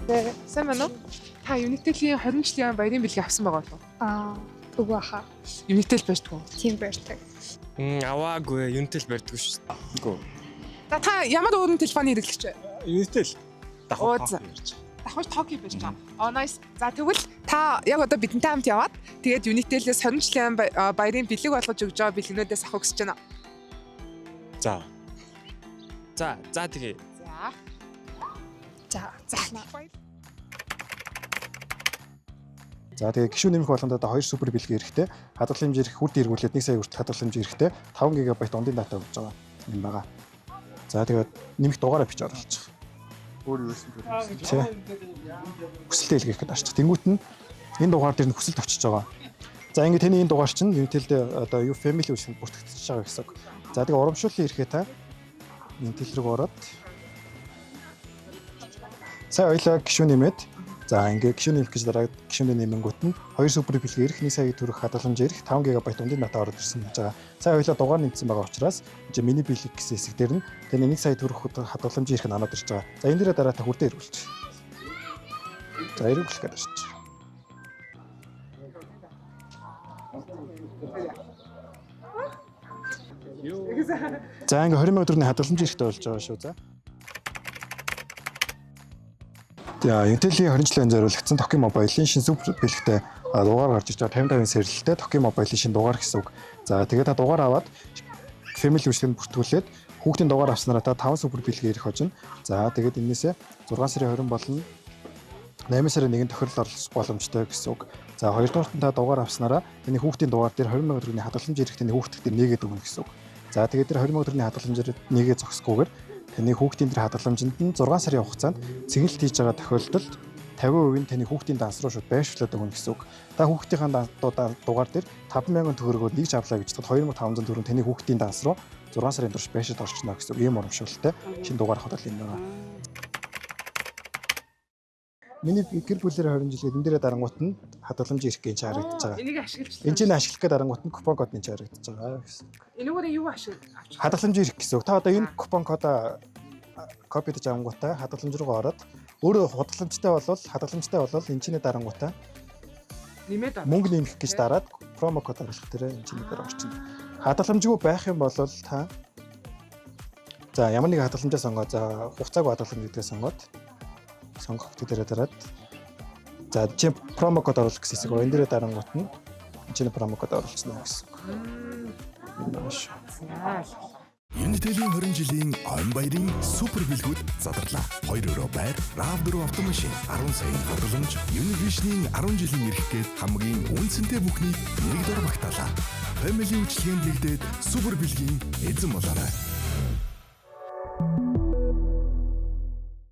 Сайн байна уу? Та Unitel-ийн 20 жилийн баярын бэлгийг авсан байгаа болов уу? Үгүй хаа. Unitel байж тгүү. Тийм барьдаг. Аваагүй Unitel барьдаг шүү дээ. Үгүй. Та ямар өөрийн телефоны хэрэглэгч вэ? Unitel Оо, давхар за. ярьж. Давхар Tokyo байж байгаа. Nice. За тэгвэл та яг одоо бидэнтэй хамт яваад тэгээд Unitel-ээс 20 жилийн баярын бэлэг болгож өгж байгаа бэлгнүүдээс авах гэж байна. За тэгээ. За. За тэгээ гишүүн нэмэх болгондоо 2 супер бэлэг эрэхтэй хадгалах хэмжээ ирэх хүрд эргүүлээд 1 сая хүртэл хадгалах хэмжээ эрэхтэй 5 ГБ дундын дата өгж байгаа юм байгаа. За тэгээд нэмэх дугаараа бичиж оруулчих. Өөр юусэн төрөйсөн. Хүсэлтээ илгээх гэдэг ачиж. Тэнгүүт нь энэ дугаар дээр нь хүсэлт авчиж байгаа. За ингээд тэний энэ дугаар чинь Unitel-д одоо юу family үсгэнд бүртгэгдэж байгаа гэсэн үг. За тэгээ урамшууллын ирэхээ та Unitel рүү ороод сая ойлоо гишүүн нэмээд за ингээд гишүүн нэмэх гэж дараа гишүүн нэмэнгүүт нь 2 супер бэлэг ирэх 1 сая төгрөг хадгаламж ирэх 5 ГБ дундын дата ороод ирсэн гэж байгаа. Сая ойлоо дугаар нэмсэн байгаа учраас миний бэлэг гэсэн хэсэг дээр нь тэний 1 сая төгрөг хадгаламж ирэх нь анаад ирж байгаа. За энэ дээрээ дараа та хүрдээ ирүүлчих. За ирүүлэх гэж байна. За ингээ 20 сая төгрөгийн хадгаламж ирэхтэй болж байгаа шүү. За Unitel-ийн 20 жилийн зориулагдсан Tokyo Mobile-ийн шинэ супер бэлэгтэй дугаар гарч ирж байгаа 55 сэрэлттэй Tokyo Mobile-ийн шинэ дугаар гэсэн үг. За тэгээд та дугаар аваад family үсгэнд бүртгүүлээд хүүхдийн дугаар авснараа та 5 супер бэлэг ирэх хожно. За тэгээд энээсээ 6 сарын 20 болно 8 сарын 1-нд тохирол орлох боломжтой гэсэн үг. За хоёрдугаарт нь та дугаар авснараа таны хүүхдийн дугаар дээр 20 сая төгрөгийн хадгаламж ирэх таны хүүхдэд нээгээд өгнө гэсэн үг. За тэгээд тэр 20 сая төгрөгийн хадгаламжээр нээгээ зогсохгүйгээр таны хүүхдийн тэр хадгаламжинд нь 6 сарын хугацаанд цэглэлт хийж байгаа тохиолдолд 50% нь таны хүүхдийн данс руу шууд байршлаад өгнө гэсэн үг. Та хүүхдийнхээ дугаар дээр 50000 төгрөгөөр нэгж авлаа гэж бодоход 2500 төгрөг таны хүүхдийн данс руу 6 сарын турш байршиж орчихно гэсэн ийм урамшуулттай шинэ дугаар хадгал юм байна. Миний гэр бүлээр 20 жилээ энэ дээрээ дарангуут нь хадгаламж ирэх гэж харагдаж байгаа. Энийг ашиглаж. Энд чинь ашиглах гэдэг дарангуут нь купон код гэж харагдаж байгаа гэсэн. Энэгээр юу ашиглаж? Хадгаламж ирэх гэсэн. Та одоо энэ купон кодоо копидж авангуудаа хадгаламж руугаа ороод өөрөө хадгаламжтай болвол энэ чиний дарангуудаа Нэмээд мөнгө нэмэх гэж дараад промо код оруулах дээр энэ чиний дээр орчихно. Хадгаламжгүй байх юм бол та за ямар нэг хадгаламжаа сонгоо. За хугацаагүй хадгаламж гэдгээ сонгох дээр дараад за чи промо код оруулах гэсэн хэсэг. Энэ дээр дарангуут нь чиний промо код оруулчихна гэсэн. Unitel-ийн 20 жилийн он баярын супер бэлгүүд задарлаа. 2 евро байр, RAV4 автомашин, 10 сая хадгаламж, Univision-ийн 10 жилийн эрх гээд хамгийн үнцэнтэй бүхнийг нэг дор багтаалаа. Family үйлчлэгийн бэлдээд супер бэлгийн эзэн болоорой.